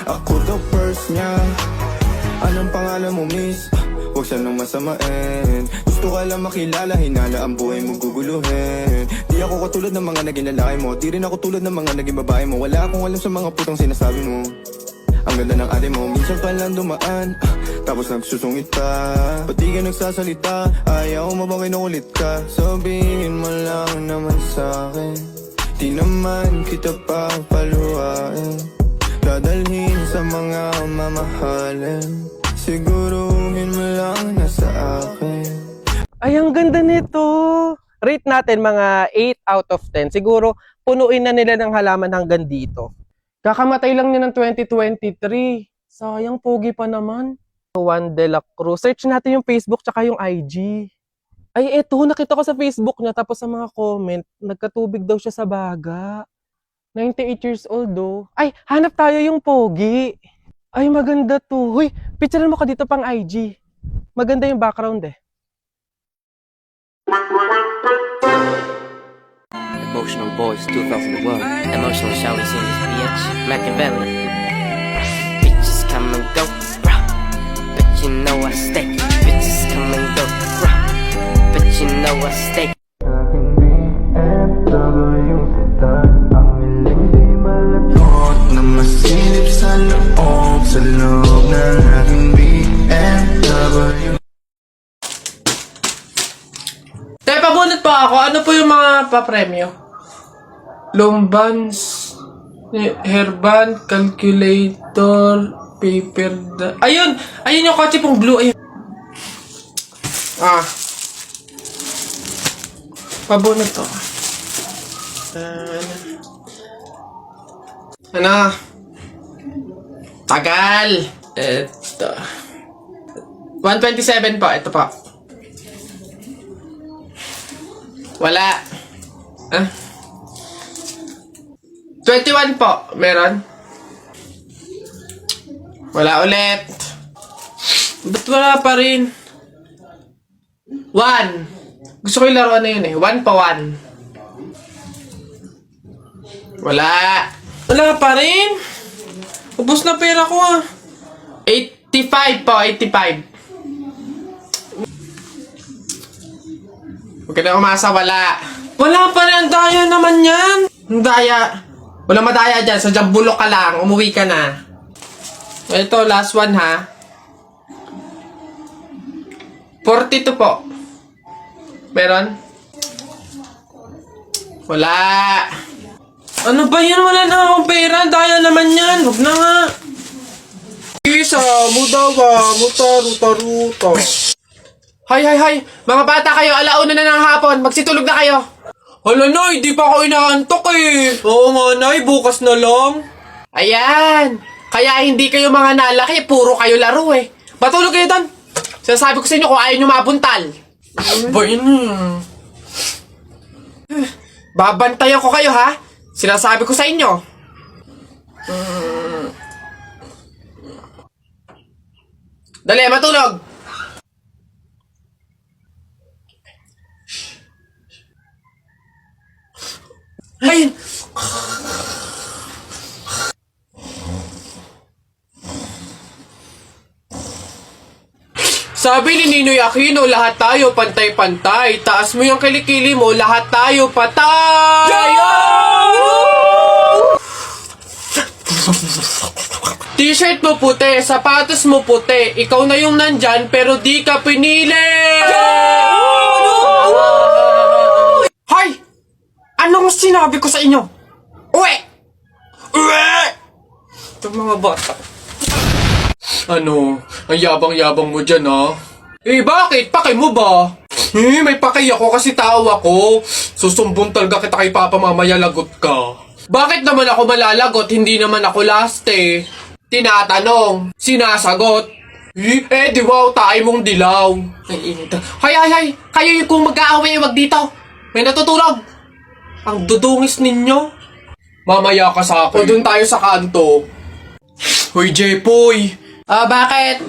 Ako the first niya. Anong pangalan mo, miss? Huwag siya nang masamain. Gusto ka lang makilala, hinala ang buhay mo guguluhin. Di ako katulad ng mga naging lalaki mo, di rin ako tulad ng mga naging babae mo. Wala akong alam sa mga putang sinasabi mo. Ang ganda ng ate mo, minsan pa lang dumaan, tapos nagsusungit pa. Ba't di ka nagsasalita? Ayaw mo bang kinukulit ka? Sabihin mo lang naman sa'kin, di naman kita pa paluhain. Dadalhin sa mga mamahalin, siguruhin mo lang na sa akin. Ay, ang ganda nito. Rate natin mga 8 out of 10. Siguro, punuin na nila ng halaman hanggang dito. Kakamatay lang niya ng 2023. Sayang, pogi pa naman. Juan de la Cruz. Search natin yung Facebook tsaka yung IG. Ay, eto, nakita ko sa Facebook niya. Tapos sa mga comment, nagkatubig daw siya sa baga. 98 years old, oh. Ay, hanap tayo yung pogi. Ay, maganda to. Huy, picturean mo ka dito pang IG. Maganda yung background eh. Emotional Boys 2001. Emotional shall we see this bitch? Machiavelli. Bitches come and go, bruh. But you know I stay. Bitches come and go, bruh. But you know I stay. Aking BMW sedan, ang iling di malakot na masilip sa loob, sa loob ng aking BMW. Te, pabunot pa ako. Ano po yung mga papremyo? Lombans, hairband, calculator, paper... Ayun! Ayun yung kotse pong blue. Ayun. Pabunot to. Ano? Tagal! Ito. 127 pa. Ito pa. Wala. 21 po. Meron? Wala ulit. Ba't wala pa rin? 1. Gusto ko yung laruan na yun eh. 1 pa 1. Wala. Wala pa rin. Ubus na pera ko ah. 85 po. 85. Huwag ka na umasa, wala. Wala pa rin, ang daya naman yan. Ang daya. Wala madaya dyan, sa bulok ka lang, umuwi ka na. Ito, last one ha. 42 po. Meron? Wala. Ano ba yan? Wala na akong pera, daya naman yan. Huwag na nga. Isa, mudawa, ruta. Hay! Mga bata kayo, alauna na ng hapon. Magsitulog na kayo. Hala, Nay, di pa ako inaantok eh. Oo nga, Nay, bukas na lang. Ayan. Kaya hindi kayo mga nalaki, puro kayo laro eh. Matulog kayo doon. Sinasabi ko sa inyo kung ayaw nyo mabuntal. Ba yun? Babantayan ko kayo ha. Sinasabi ko sa inyo. Dali, matulog. Ayun! Sabi ni Ninoy Aquino, lahat tayo pantay-pantay. Taas mo yung kilikili mo, lahat tayo patay! T-shirt mo puti, sapatos mo puti. Ikaw na yung nandyan, pero di ka pinili! Hoy! Anong sinabi ko sa inyo? Uwe! Itong mga bata. Ano? Ang yabang-yabang mo dyan, ha? Eh, bakit? Pakay mo ba? May pakay ako kasi tao ako. Susumbong talaga kita kay Papa mamaya, lagot ka. Bakit naman ako malalagot? Hindi naman ako last eh. Tinatanong. Sinasagot. Di wow, tayo mong dilaw. Ay, init. Hay! Kayo yung kung mag-aaway, wag dito. May natutulog. Ang dudungis ninyo. Mamaya ka sa akin. O doon tayo sa kanto. Hoy, Jepoy. Bakit?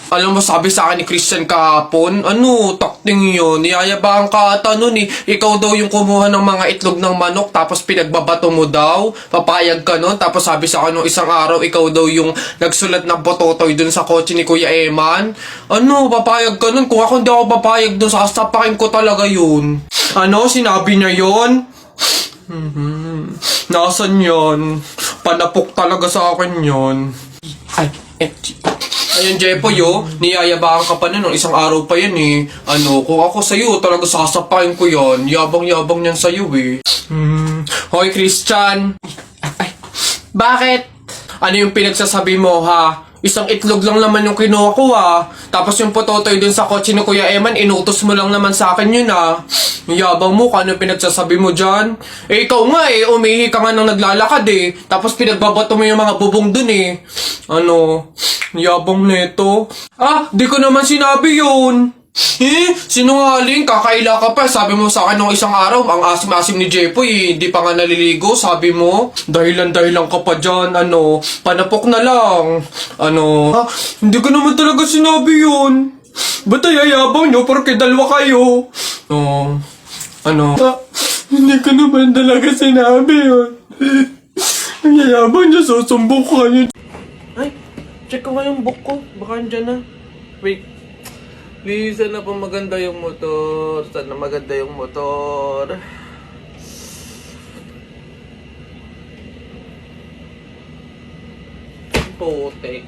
Alam mo, sabi sa akin ni Christian kahapon, takting yun, niyayabang ka ata nun eh. Ikaw daw yung kumuha ng mga itlog ng manok, tapos pinagbabato mo daw, papayag ka nun. Tapos sabi sa akin nung isang araw, ikaw daw yung nagsulat ng bototoy dun sa kotse ni Kuya Eman. Papayag ka nun? Kung ako hindi ako papayag dun, sasapakin ko talaga yun. Sinabi niya yun? Nasaan yun? Panapok talaga sa akin yun. Ayun, Jepoy, niyayabang ka pa nun, isang araw pa yan eh. Kung ako sa'yo, talaga sasapain ko yan. Yabang-yabang yan sa'yo eh. Hoy, Christian! Bakit? Ano yung pinagsasabi mo, ha? Isang itlog lang naman yung kinuha ko, ha? Tapos yung pototoy dun sa kotse ni Kuya Eman, inutos mo lang naman sa akin yun, ha? Yabang mo, kano yung pinagsasabi mo dyan? Ikaw nga umihi ka nga nang naglalakad eh. Tapos pinagbabato mo yung mga bubong dun eh. Yabang neto. Di ko naman sinabi yun. Sinungaling, kakaila ka pa. Sabi mo sa akin nung isang araw, ang asim-asim ni Jepoy, hindi pa nga naliligo, sabi mo. Dahilan ka pa dyan, panapok na lang. Hindi ko naman talaga sinabi yun. Ba't ayayabang nyo, porque dalawa kayo? Hindi ko naman talaga sinabi yun. Ang yayabang nyo, susumbong ko kayo. Ay, check ko nga yung book ko. Baka andyan na. Wait. Please, sana po maganda yung motor. Sana maganda yung motor. Putek.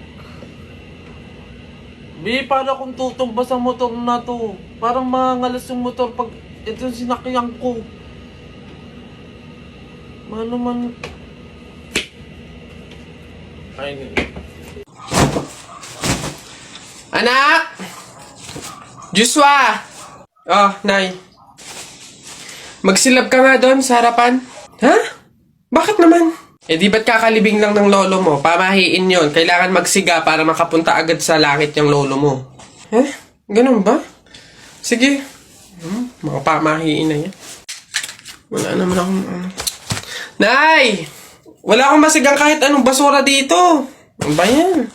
Para kung tutumba sa motor na to. Parang mangalas yung motor pag ito yung sinakyan ko. Mano man. Ay. Anak! Joshua! Nay. Magsilab ka nga doon sa harapan. Ha? Bakit naman? Di ba't kakalibing lang ng lolo mo? Pamahiin yon. Kailangan magsiga para makapunta agad sa langit yung lolo mo. Ganun ba? Sige. Mga pamahiin na yan. Wala naman akong Nay! Wala akong masigang kahit anong basura dito. Ano ba yan?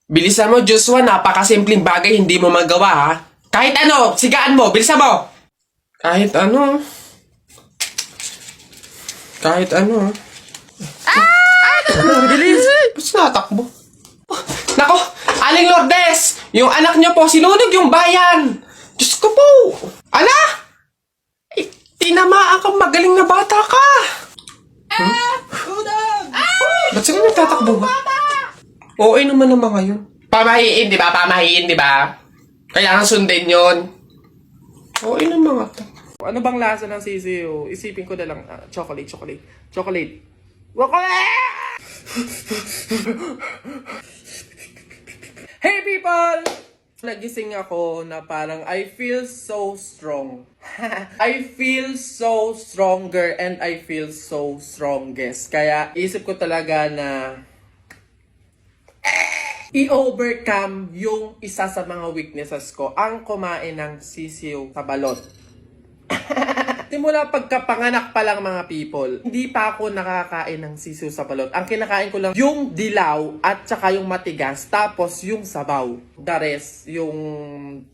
Bilisan mo, Joshua. Napakasimpleng bagay, hindi mo magawa, ha? Kahit ano, sigaan mo. Bilisan mo. Kahit ano. Bilis. Ba't natakbo? Nako, Aling Lourdes! Yung anak niyo po, sinunog yung bayan. Diyos ko po. Tinamaan kang magaling na bata ka. Ba't sila nagtatakbo ba? Okay naman mga yun. Pamahiin, di ba? Kaya nga sundin yun. Okay naman nga to. Ano bang lasa ng sisiyo? Isipin ko na lang. Chocolate. Hey people! Nagising ako na parang I feel so strong. I feel so stronger and I feel so strongest. Kaya isip ko talaga na i-overcome yung isa sa mga weaknesses ko, ang kumain ng sisiw sa balot. Simula pagkapanganak pa lang mga people, hindi pa ako nakakain ng sisiw sa balot. Ang kinakain ko lang yung dilaw at saka yung matigas, tapos yung sabaw. The rest, yung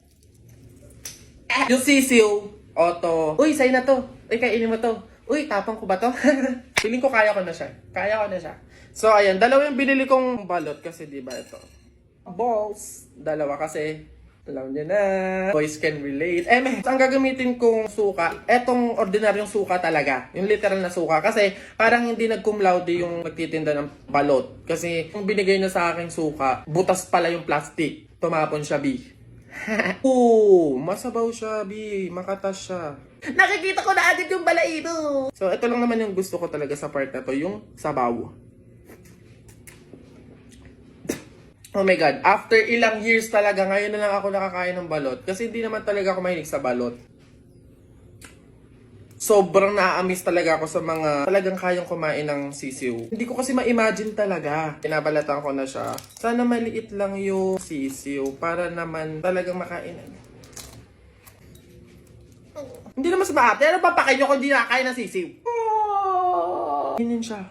sisiw, uy, sa'yo na to. Uy, kainin mo to. Uy, tapang ko ba to? Feeling ko kaya ko na siya. So, ayan. Dalawa yung binili kong balot kasi diba ito. Balls. Dalawa kasi. Alam niyo na. Boys can relate. Ang gagamitin kong suka, etong ordinaryong suka talaga. Yung literal na suka. Kasi parang hindi nag-cum laude yung nagtitinda ng balot. Kasi yung binigay niya sa aking suka, butas pala yung plastic. Tumapon siya, B. Masabaw siya, B. Makatas siya. Nakikita ko na agad yung balaito. So, ito lang naman yung gusto ko talaga sa part na to, yung sabaw. Oh my God, after ilang years talaga, ngayon na lang ako nakakain ng balot. Kasi hindi naman talaga ako mahilig sa balot. Sobrang na-amiss talaga ako sa mga talagang kayang kumain ng sisiw. Hindi ko kasi ma-imagine talaga. Pinabalatan ko na siya. Sana maliit lang yung sisiw para naman talagang makain. Hindi naman sa maate. Ano papakain nyo kung hindi nakakain ng sisiw? Ganyan siya.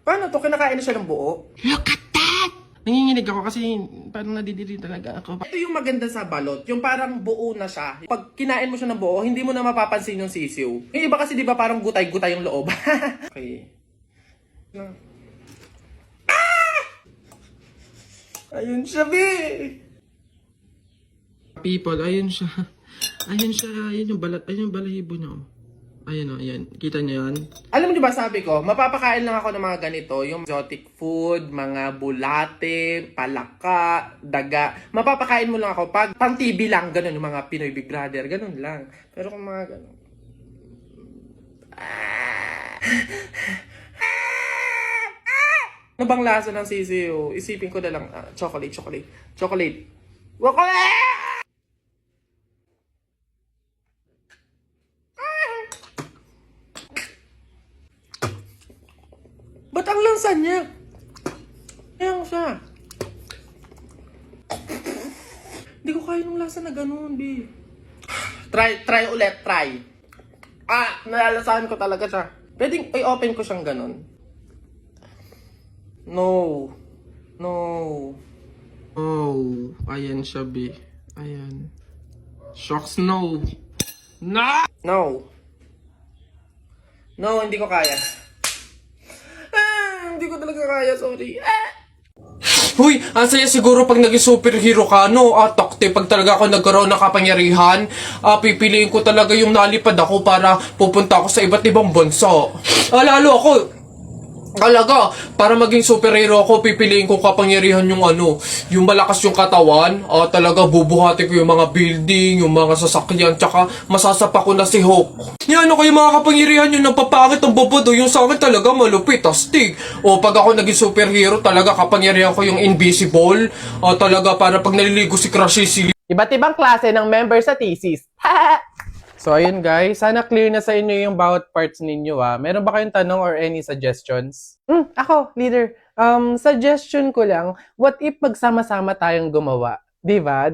Paano to? Kinakain na siya ng buo? Look at that! Nanginginig ako kasi parang nadidiri talaga ako. Ito yung maganda sa balot, yung parang buo na siya. Pag kinain mo siya ng buo, hindi mo na mapapansin yung sisiw. Yung iba kasi di ba parang gutay-gutay yung loob. Okay. Ayun siya, be! People, ayun siya. Ayun siya, ayun yung balat, ayun yung balahibo niya. Ayun o, ayan. Kita niyo yan? Alam niyo ba, sabi ko, mapapakain lang ako ng mga ganito, yung exotic food, mga bulate, palaka, daga. Mapapakain mo lang ako pag pang TV lang, ganun, yung mga Pinoy Big Brother, ganun lang. Pero kung mga ganun... Ano bang lasa ng sisiyo? Isipin ko na lang, chocolate. Chocolate! Ba't ang lansa niya? Ayan siya. Hindi ko kaya nung lasa na ganun, B. Try ulit. Nalalasahan ko talaga siya. Pwedeng i-open ko siyang ganun. No. Oh, ayan siya, B. Ayan. Shocks, no. No, hindi ko kaya. Hindi ko talaga kaya, sorry. Huy, ang saya siguro pag naging superhero ka, no? Takte, pag talaga ako nagkaroon ng kapangyarihan, pipiliin ko talaga yung nalipad ako para pupunta ako sa iba't ibang bansa. Lalo ako, talaga, para maging superhero ako, pipiliin ko kapangyarihan yung yung malakas yung katawan, talaga bubuhati ko yung mga building, yung mga sasakyan, tsaka masasapa ko na si Hulk. Yan, yung mga kapangyarihan yung napapangit ang bobodo, yung sa akin talaga malupit, astig. Pag ako naging superhero, talaga kapangyarihan ko yung invisible, talaga para pag naliligo si Crush si Iba't ibang klase ng member sa thesis. So, ayun guys. Sana clear na sa inyo yung bawat parts ninyo, Meron ba kayong tanong or any suggestions? Ako, leader. Suggestion ko lang, what if magsama-sama tayong gumawa? Diba?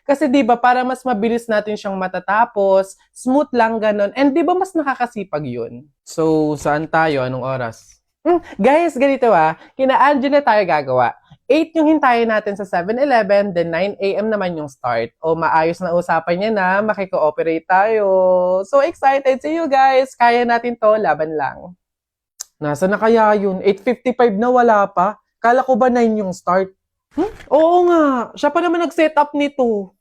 Kasi diba, para mas mabilis natin siyang matatapos, smooth lang ganon, and diba mas nakakasipag yun? So, saan tayo? Anong oras? Guys, ganito kina Angela tayo gagawa. 8 yung hintayin natin sa 7-Eleven, then 9 a.m. naman yung start. Maayos na usapan niya na, makikooperate tayo. So excited! See you guys! Kaya natin to, laban lang. Nasa na kaya yun? 8:55 na, wala pa? Kala ko ba 9 yung start? Oo nga, siya pa naman nag-set up nito.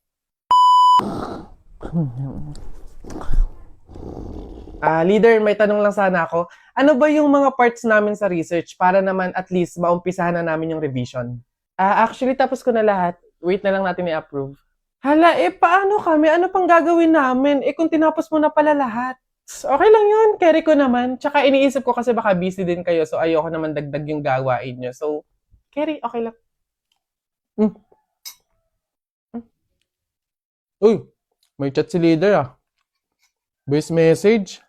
Leader, may tanong lang sana ako. Ano ba yung mga parts namin sa research para naman at least maumpisahan na namin yung revision? Actually, tapos ko na lahat. Wait na lang natin i-approve. Hala, paano kami? Ano pang gagawin namin? Kung tinapos mo na pala lahat. Okay lang yun, carry ko naman. Tsaka iniisip ko kasi baka busy din kayo, so ayoko naman dagdag yung gawain nyo. So, carry, okay lang. Uy, may chat si leader Voice message.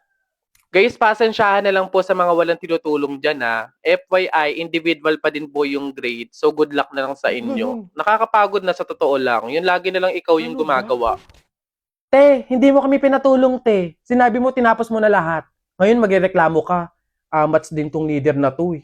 Guys, pasensyahan na lang po sa mga walang tinutulong dyan FYI, individual pa din po yung grade. So good luck na lang sa inyo. Nakakapagod na sa totoo lang. Yun lagi na lang ikaw yung gumagawa. Te, hindi mo kami pinatulong, te. Sinabi mo tinapos mo na lahat. Ngayon magreklamo ka. Mats din tong leader na to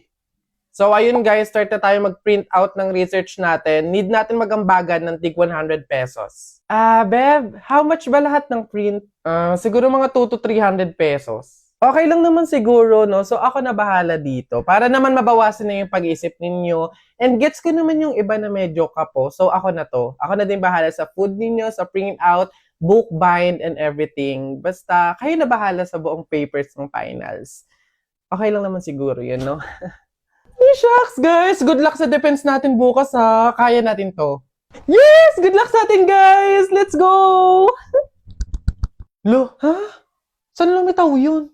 So ayun guys, start na tayo mag-print out ng research natin. Need natin magambagan ng tig 100 pesos. Beb, how much ba lahat ng print? Siguro mga 2 to 300 pesos. Okay lang naman siguro, no? So, ako na bahala dito. Para naman mabawasan na yung pag-iisip ninyo. And gets ko naman yung iba na medyo kapo. So, ako na to. Ako na din bahala sa food ninyo, sa print out, book bind, and everything. Basta, kayo na bahala sa buong papers ng finals. Okay lang naman siguro yun, no? Hey, shucks, guys! Good luck sa defense natin bukas, Kaya natin to. Yes! Good luck sa atin, guys! Let's go! Lo, Saan lumitaw yun?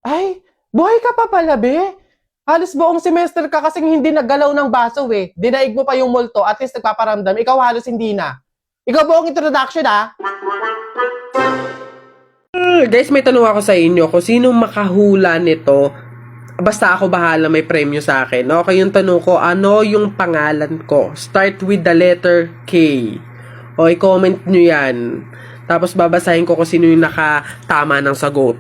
Ay, buhay ka pa pala, be. Halos buong semester ka kasing hindi naggalaw ng baso, Dinaig mo pa yung multo, at least nagpaparamdam. Ikaw halos hindi na. Ikaw buong introduction, Guys, may tanong ako sa inyo. Kung sinong makahula nito, basta ako bahala, may premyo sa akin. Okay, yung tanong ko, ano yung pangalan ko? Start with the letter K. O, i-comment nyo yan. Tapos babasahin ko kung sino yung nakatama ng sagot.